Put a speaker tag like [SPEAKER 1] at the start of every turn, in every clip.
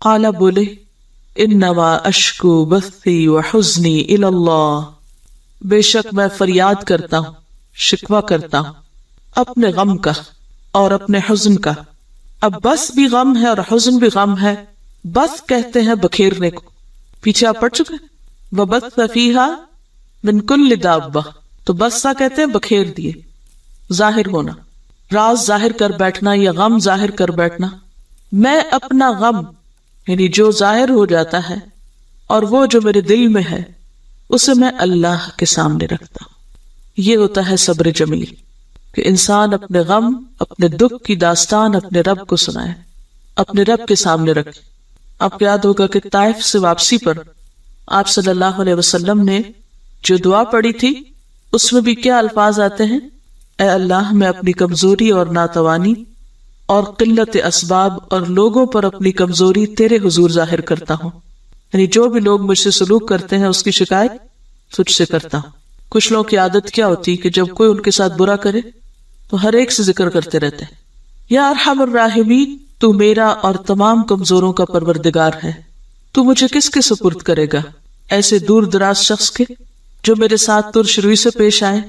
[SPEAKER 1] قال بولے انما اشکو بثی وحزنی الی اللہ، بے شک میں فریاد کرتا ہوں، شکوہ کرتا ہوں اپنے غم کا اور اپنے حزن کا. اب بس بھی غم ہے اور حزن بھی غم ہے. بس کہتے ہیں بکھیرنے کو، پیچھے آپ پڑھ چکے. وبث فیہا من کل دابہ، تو بسا کہتے ہیں بکھیر دیے، ظاہر ہونا، راز ظاہر کر بیٹھنا یا غم ظاہر کر بیٹھنا. میں اپنا غم یعنی جو ظاہر ہو جاتا ہے اور وہ جو میرے دل میں ہے اسے میں اللہ کے سامنے رکھتا ہوں. یہ ہوتا ہے صبر جمیل، کہ انسان اپنے غم، اپنے دکھ کی داستان اپنے رب کو سنائے، اپنے رب کے سامنے رکھے. آپ کو یاد ہوگا کہ طائف سے واپسی پر آپ صلی اللہ علیہ وسلم نے جو دعا پڑھی تھی اس میں بھی کیا الفاظ آتے ہیں؟ اے اللہ، میں اپنی کمزوری اور ناتوانی اور قلت اسباب اور لوگوں پر اپنی کمزوری تیرے حضور ظاہر کرتا ہوں. یعنی جو بھی لوگ مجھ سے سلوک کرتے ہیں اس کی شکایت تجھ سے کرتا ہوں. کچھ لوگوں کی عادت کیا ہوتی کہ جب کوئی ان کے ساتھ برا کرے تو ہر ایک سے ذکر کرتے رہتے ہیں، یا ارحم الراحمین، تو میرا اور تمام کمزوروں کا پروردگار ہے، تو مجھے کس کے سپرد کرے گا؟ ایسے دور دراز شخص کے جو میرے ساتھ ترش روی سے پیش آئے،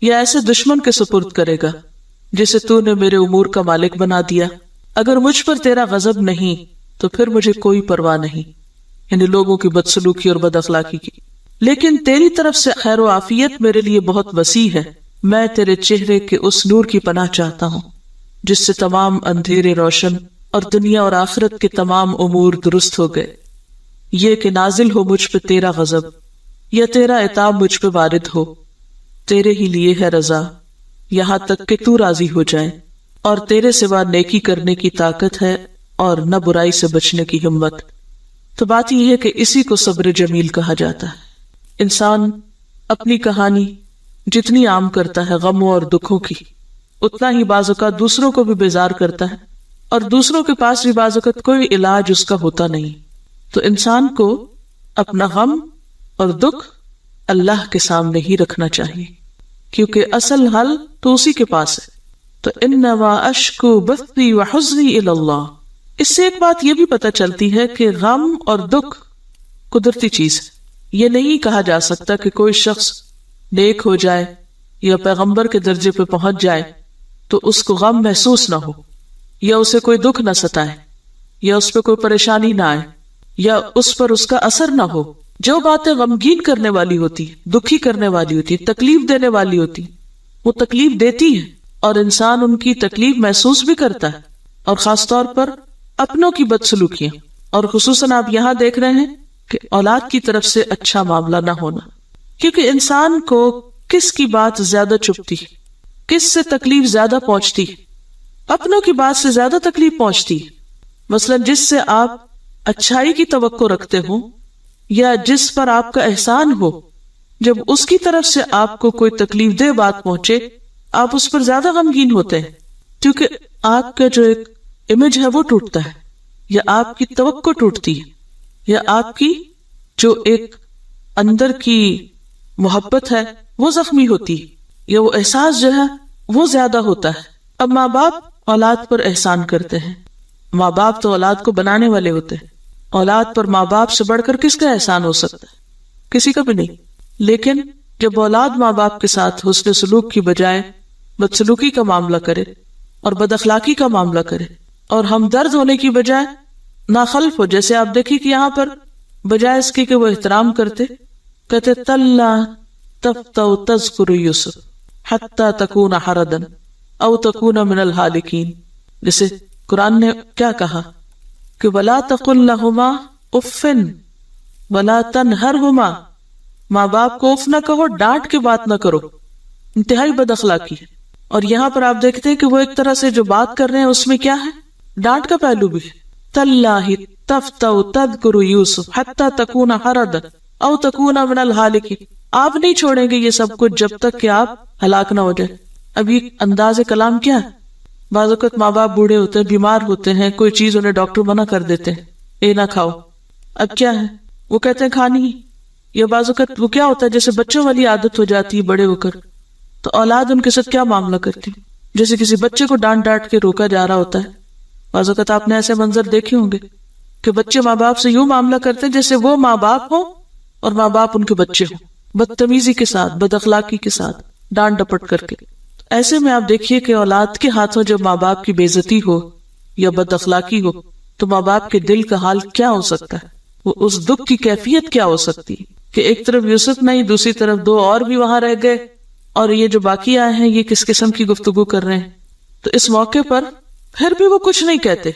[SPEAKER 1] یا ایسے دشمن کے سپرد کرے گا جسے تو نے میرے امور کا مالک بنا دیا؟ اگر مجھ پر تیرا غضب نہیں تو پھر مجھے کوئی پرواہ نہیں، یعنی لوگوں کی بدسلوکی اور بد اخلاقی کی، لیکن تیری طرف سے خیر و عافیت میرے لیے بہت وسیع ہے. میں تیرے چہرے کے اس نور کی پناہ چاہتا ہوں جس سے تمام اندھیرے روشن اور دنیا اور آخرت کے تمام امور درست ہو گئے. یہ کہ نازل ہو مجھ پہ تیرا غضب یا تیرا عتاب مجھ پہ وارد ہو، تیرے ہی لیے ہے رضا، یہاں تک کہ تو راضی ہو جائے، اور تیرے سوا نیکی کرنے کی طاقت ہے اور نہ برائی سے بچنے کی ہمت. تو بات یہ ہے کہ اسی کو صبر جمیل کہا جاتا ہے. انسان اپنی کہانی جتنی عام کرتا ہے غموں اور دکھوں کی، اتنا ہی بعض اوقات دوسروں کو بھی بیزار کرتا ہے، اور دوسروں کے پاس بھی بعض اوقات کوئی علاج اس کا ہوتا نہیں. تو انسان کو اپنا غم اور دکھ اللہ کے سامنے ہی رکھنا چاہیے، کیونکہ اصل حل تو اسی کے پاس ہے. تو انما اشکو بثی وحزنی الی اللہ. اس سے ایک بات یہ بھی پتہ چلتی ہے کہ غم اور دکھ قدرتی چیز ہے. یہ نہیں کہا جا سکتا کہ کوئی شخص نیک ہو جائے یا پیغمبر کے درجے پہ پہنچ جائے تو اس کو غم محسوس نہ ہو، یا اسے کوئی دکھ نہ ستائے، یا اس پہ کوئی پریشانی نہ آئے، یا اس پر اس کا اثر نہ ہو. جو باتیں غمگین کرنے والی ہوتی، دکھی کرنے والی ہوتی، تکلیف دینے والی ہوتی، وہ تکلیف دیتی ہے اور انسان ان کی تکلیف محسوس بھی کرتا ہے. اور خاص طور پر اپنوں کی بدسلوکیاں، اور خصوصاً آپ یہاں دیکھ رہے ہیں کہ اولاد کی طرف سے اچھا معاملہ نہ ہونا. کیونکہ انسان کو کس کی بات زیادہ چبھتی، کس سے تکلیف زیادہ پہنچتی؟ اپنوں کی بات سے زیادہ تکلیف پہنچتی. مثلا جس سے آپ اچھائی کی توقع رکھتے ہو یا جس پر آپ کا احسان ہو، جب اس کی طرف سے آپ کو کوئی تکلیف دہ بات پہنچے آپ اس پر زیادہ غمگین ہوتے ہیں، کیونکہ آپ کا جو ایک امیج ہے وہ ٹوٹتا ہے، یا آپ کی توقع ٹوٹتی ہے، یا آپ کی جو ایک اندر کی محبت ہے وہ زخمی ہوتی ہے، یا وہ احساس جو ہے وہ زیادہ ہوتا ہے. اب ماں باپ اولاد پر احسان کرتے ہیں، ماں باپ تو اولاد کو بنانے والے ہوتے ہیں، اولاد پر ماں باپ سے بڑھ کر کس کا احسان ہو سکتا ہے؟ کسی کا بھی نہیں. لیکن جب اولاد ماں باپ کے ساتھ حسن سلوک کی بجائے بدسلوکی کا معاملہ کرے اور بد اخلاقی کا معاملہ کرے اور ہمدرد ہونے کی بجائے ناخلف ہو، جیسے آپ دیکھیں کہ یہاں پر بجائے اس کی کہ وہ احترام کرتے، کہتے تَلَّا تَفْتَوْ تَذْكُرُ يُوسُف حَتَّى تَكُونَ حَرَدًا أَوْ تَكُونَ مِنَ الْحَالِكِينَ. جیسے قرآن نے کیا کہا کہ وَلَا تَقُلْ لَهُمَا اُفٍّ وَلَا تَنْهَرْهُمَا، ماں باپ کو اف نہ کہو، ڈانٹ کے بات نہ کرو، انتہائی بد اخلاقی ہے. اور یہاں پر آپ دیکھتے ہیں کہ وہ ایک طرح سے جو بات کر رہے ہیں اس میں کیا ہے؟ ڈانٹ کا پہلو بھی ہے. تَاللَّهِ تَفْتَوْ تَذْكُرُ يُوسُف حَتَّى تَكُونَ حَرَدًا أَوْ تَكُونَ مِنَ الْحَالِكِينَ. آپ نہیں چھوڑیں گے یہ سب کچھ جب تک کہ آپ ہلاک نہ ہو جائے. اب یہ انداز کلام کیا ہے؟ بعض اوقات ماں باپ بوڑھے ہوتے ہیں، بیمار ہوتے ہیں، کوئی چیز انہیں ڈاکٹر منع کر دیتے ہیں، اے نہ کھاؤ. اب کیا ہے؟ وہ کہتے ہیں کھانی. یا بعض اوقات وہ کیا ہوتا ہے جیسے بچوں والی عادت ہو جاتی ہے بڑے ہو کر، تو اولاد ان کے ساتھ کیا معاملہ کرتی، جیسے کسی بچے کو ڈانٹ ڈانٹ کے روکا جا رہا ہوتا ہے. بعض اوقات آپ نے ایسے منظر دیکھے ہوں گے کہ بچے ماں باپ سے یوں معاملہ کرتے ہیں جیسے وہ ماں باپ ہوں اور ماں باپ ان کے بچے ہوں، بدتمیزی کے ساتھ، بد اخلاقی کے ساتھ، ڈانٹ ڈپٹ کر کے. ایسے میں آپ دیکھیے کہ اولاد کے ہاتھوں جب ماں باپ کی بے عزتی ہو یا بد اخلاقی ہو تو ماں باپ کے دل کا حال کیا ہو سکتا ہے، وہ اس دکھ کی کیفیت کیا ہو سکتی ہے کہ ایک طرف یوسف نہیں، دوسری طرف دو اور بھی وہاں رہ گئے اور یہ جو باقی آئے ہیں یہ کس قسم کی گفتگو کر رہے ہیں. تو اس موقع پر پھر بھی وہ کچھ نہیں کہتے.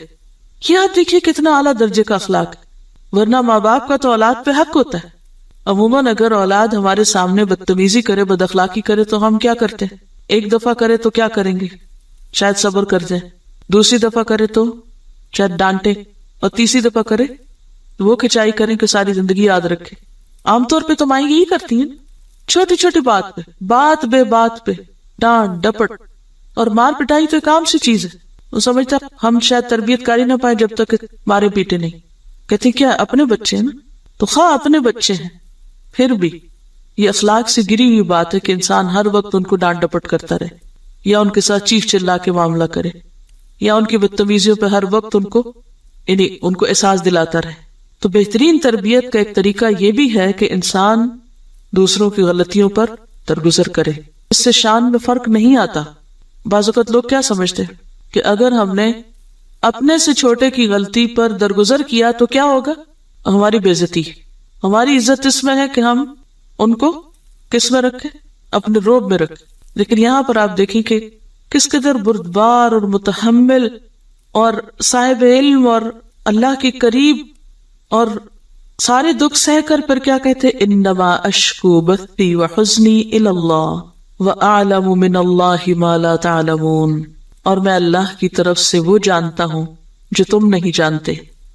[SPEAKER 1] یہ آپ دیکھیے کتنا اعلیٰ درجے کا اخلاق ہے. ورنہ ماں باپ کا تو اولاد پہ حق ہوتا ہے. عموماً اگر اولاد ہمارے سامنے بدتمیزی کرے، بد اخلاقی کرے تو ہم کیا کرتے ہیں؟ ایک دفعہ کرے تو کیا کریں گے؟ شاید صبر کر جائیں. دوسری دفعہ کرے تو شاید ڈانٹے، اور تیسری دفعہ کرے تو وہ کھچائی کریں کہ ساری زندگی یاد رکھے. عام طور پہ تو مائیں یہی کرتی ہیں، چھوٹی چھوٹی بات پہ، بات بے بات پہ ڈانٹ ڈپٹ اور مار پٹائی تو ایک عام سی چیز ہے. وہ سمجھتا ہم شاید تربیت کاری نہ پائے جب تک مارے پیٹے نہیں. کہتے کیا اپنے بچے ہیں نا، تو خواہ اپنے بچے ہیں پھر بھی یہ اخلاق سے گری ہوئی بات ہے کہ انسان ہر وقت ان کو ڈانٹ ڈپٹ کرتا رہے، یا ان کے ساتھ چیخ چلا کے معاملہ کرے، یا ان کی بدتمیزیوں پہ ہر وقت ان کو احساس دلاتا رہے. تو بہترین تربیت کا ایک طریقہ یہ بھی ہے کہ انسان دوسروں کی غلطیوں پر درگزر کرے. اس سے شان میں فرق نہیں آتا. بعض اوقات لوگ کیا سمجھتے ہیں کہ اگر ہم نے اپنے سے چھوٹے کی غلطی پر درگزر کیا تو کیا ہوگا؟ ہماری بے عزتی. ہماری عزت اس میں ہے کہ ہم ان کو کس میں رکھیں؟ اپنے روب میں رکھیں. لیکن یہاں پر آپ دیکھیں کہ کس قدر بردبار اور متحمل اور صاحب علم اور اللہ کے قریب اور سارے دکھ سہ کر پھر کیا کہتے؟ انما اشکو بثی وحزنی الی اللہ واعلم من اللہ ما لا تعلمون. اور میں اللہ کی طرف سے وہ جانتا ہوں جو تم نہیں جانتے.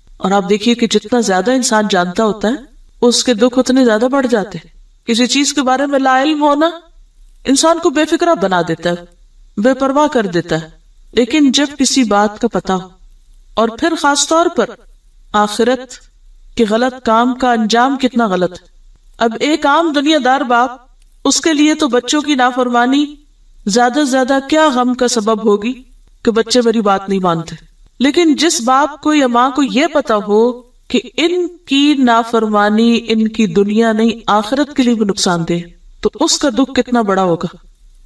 [SPEAKER 1] اور آپ دیکھیے کہ جتنا زیادہ انسان جانتا ہوتا ہے اس کے دکھ اتنے زیادہ بڑھ جاتے ہیں. کسی چیز کے بارے میں لا علم ہونا انسان کو بے فکرہ بنا دیتا ہے، بے پرواہ کر دیتا ہے. لیکن جب کسی بات کا پتہ ہو، اور پھر خاص طور پر آخرت کے غلط کام کا انجام کتنا غلط ہے. اب ایک عام دنیا دار باپ، اس کے لیے تو بچوں کی نافرمانی زیادہ سے زیادہ کیا غم کا سبب ہوگی کہ بچے میری بات نہیں مانتے. لیکن جس باپ کو یا ماں کو یہ پتا ہو کہ ان کی نافرمانی ان کی دنیا نہیں آخرت کے لیے بھی نقصان دہ، تو اس کا دکھ کتنا بڑا ہوگا،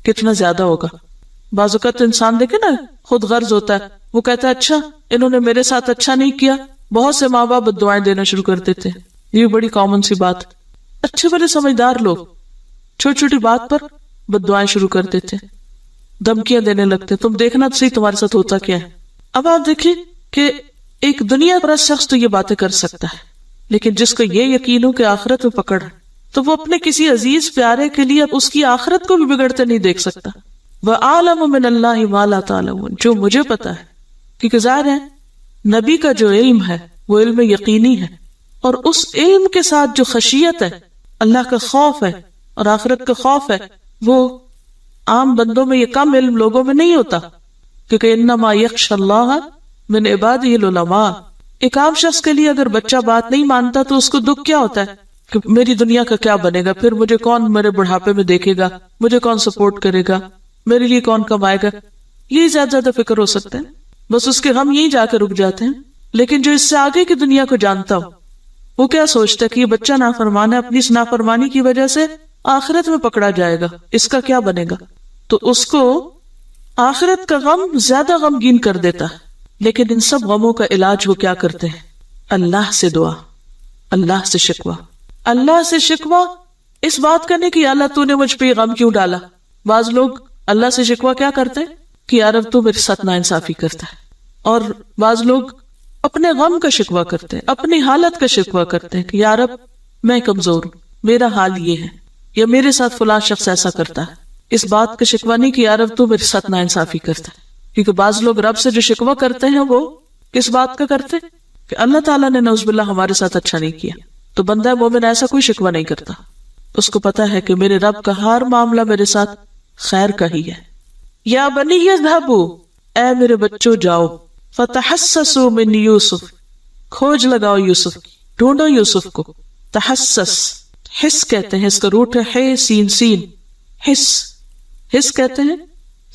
[SPEAKER 1] کتنا زیادہ ہوگا. بعض اوقات انسان دیکھے نا خود غرض ہوتا ہے، وہ کہتا ہے اچھا انہوں نے میرے ساتھ اچھا نہیں کیا. بہت سے ماں باپ بددعائیں دینا شروع کر دیتے ہیں. یہ بڑی کامن سی بات. اچھے بڑے سمجھدار لوگ چھوٹی چھوٹی بات پر بددعائیں شروع کر دیتے ہیں، دھمکیاں دینے لگتے. تم دیکھنا تو صحیح تمہارے ساتھ ہوتا کیا ہے. اب آپ دیکھیں کہ ایک دنیا پرست شخص تو یہ باتیں کر سکتا ہے، لیکن جس کو یہ یقین ہو کہ آخرت میں پکڑ ہے تو وہ اپنے کسی عزیز پیارے کے لیے اس کی آخرت کو بھی بگڑتے نہیں دیکھ سکتا. وَأَعْلَمُ مِنَ اللَّهِ مَا لَا تَعْلَمُونَ. جو مجھے پتا ہے، کیونکہ ظاہر ہے نبی کا جو علم ہے وہ علم یقینی ہے، اور اس علم کے ساتھ جو خشیت ہے، اللہ کا خوف ہے اور آخرت کا خوف ہے، وہ عام بندوں میں، یہ کم علم لوگوں میں نہیں ہوتا. کیونکہ انما یخشی اللہ من عبادہ العلماء. ایک عام شخص کے لیے اگر بچہ بات نہیں مانتا تو اس کو دکھ کیا ہوتا ہے کہ میری دنیا کا کیا بنے گا، پھر مجھے کون میرے بڑھاپے میں دیکھے گا، مجھے کون سپورٹ کرے گا، میرے لیے کون کمائے گا. یہی زیادہ فکر ہو سکتا ہے. بس اس کے غم یہی جا کے رک جاتے ہیں. لیکن جو اس سے آگے کی دنیا کو جانتا ہو وہ کیا سوچتا ہے کہ یہ بچہ نافرمان ہے، اپنی اس نافرمانی کی وجہ سے آخرت میں پکڑا جائے گا، اس کا کیا بنے گا. تو اس کو آخرت کا غم زیادہ غمگین کر دیتا ہے. لیکن ان سب غموں کا علاج وہ کیا کرتے ہیں؟ اللہ سے دعا، اللہ سے شکوہ. اللہ سے شکوہ اس بات کا نہیں کہ اللہ تو نے مجھ پہ یہ غم کیوں ڈالا. بعض لوگ اللہ سے شکوہ کیا کرتے ہیں کہ یا رب تو میرے ساتھ ناانصافی کرتا ہے. اور بعض لوگ اپنے غم کا شکوہ کرتے ہیں، اپنی حالت کا شکوہ کرتے ہیں کہ یا رب میں کمزور ہوں، میرا حال یہ ہے، یا میرے ساتھ فلاں شخص ایسا کرتا ہے. اس بات کا شکوہ نہیں کہ یا رب تو میرے ساتھ ناانصافی کرتا ہے. کیونکہ بعض لوگ رب سے جو شکوہ کرتے ہیں وہ کس بات کا کرتے ہیں کہ اللہ تعالیٰ نے نعوذ باللہ ہمارے ساتھ اچھا نہیں کیا. تو بندہ مومن ایسا کوئی شکوہ نہیں کرتا. اس کو پتا ہے کہ میرے رب کا ہر معاملہ میرے ساتھ خیر کا ہی ہے. یا بنی اذهبوا، اے میرے بچوں جاؤ، فتحسسوا من یوسف، کھوج لگاؤ یوسف کی، ڈھونڈو یوسف کو. تحسس حس کہتے ہیں، اس کا روٹ ہے ہے سین سین. حس کہتے ہیں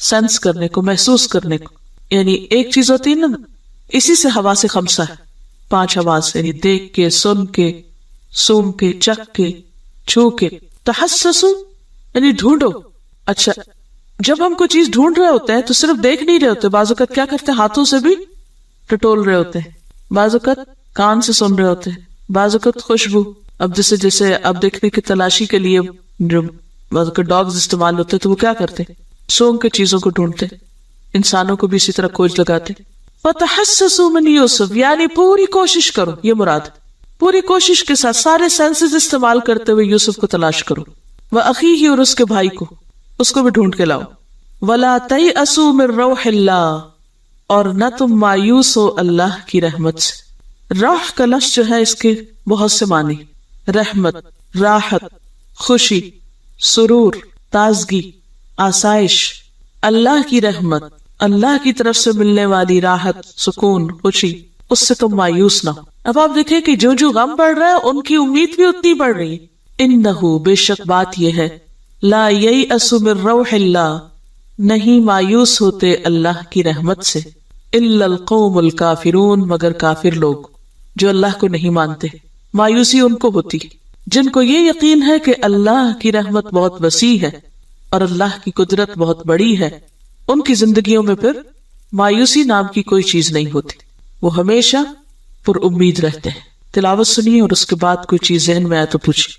[SPEAKER 1] سینس کرنے کو، محسوس کرنے کو. یعنی ایک چیز ہوتی ہے نا، اسی سے حواس خمسہ ہے 5 حواس سے، یعنی دیکھ کے، سن کے، سونگ کے، چکھ کے، چھو کے. تحسسو یعنی ڈھونڈو. اچھا جب ہم کوئی چیز ڈھونڈ رہے ہوتے ہیں تو صرف دیکھ نہیں رہے ہوتے، بعض اوقات کیا کرتے ہیں ہاتھوں سے بھی ٹٹول رہے ہوتے ہیں، بعض اوقات کان سے سن رہے ہوتے ہیں، بعض اوقات خوشبو. اب جیسے اب دیکھنے کی تلاشی کے لیے جو بعض اوقات ڈاگز استعمال ہوتے تو وہ کیا کرتے سونگ کے چیزوں کو ڈھونڈتے. انسانوں کو بھی اسی طرح کھوج لگاتے. فتحسسوا من یوسف یعنی پوری کوشش کرو، یہ مراد پوری کوشش کے ساتھ سارے سینسز استعمال کرتے ہوئے یوسف کو تلاش کرو. وَأَخِيهِ اور اس کے بھائی کو، اس کو بھی ڈھونڈ کے لاؤ. وَلَا تَيْأَسُوا مِن رَوْحِ اللَّهِ اور نہ تم مایوس ہو اللہ کی رحمت سے. روح کا لفظ جو ہے اس کے بہت سے معنی، رحمت، راحت، خوشی، سرور، تازگی، آسائش. اللہ کی رحمت، اللہ کی طرف سے ملنے والی راحت، سکون، خوشی، اس سے تم مایوس نہ ہو. اب آپ دیکھیں کہ جو غم بڑھ رہا ہے ان کی امید بھی اتنی بڑھ رہی ہے. انہو بے شک بات یہ ہے، لا ییأس من روح اللہ نہیں مایوس ہوتے اللہ کی رحمت سے، الا القوم الکافرون مگر کافر لوگ جو اللہ کو نہیں مانتے. مایوسی ان کو ہوتی جن کو یہ یقین ہے کہ اللہ کی رحمت بہت وسیع ہے اور اللہ کی قدرت بہت بڑی ہے. ان کی زندگیوں میں پھر مایوسی نام کی کوئی چیز نہیں ہوتی، وہ ہمیشہ پر امید رہتے ہیں. تلاوت سنیے اور اس کے بعد کوئی چیز ذہن میں آئے تو پوچھیں.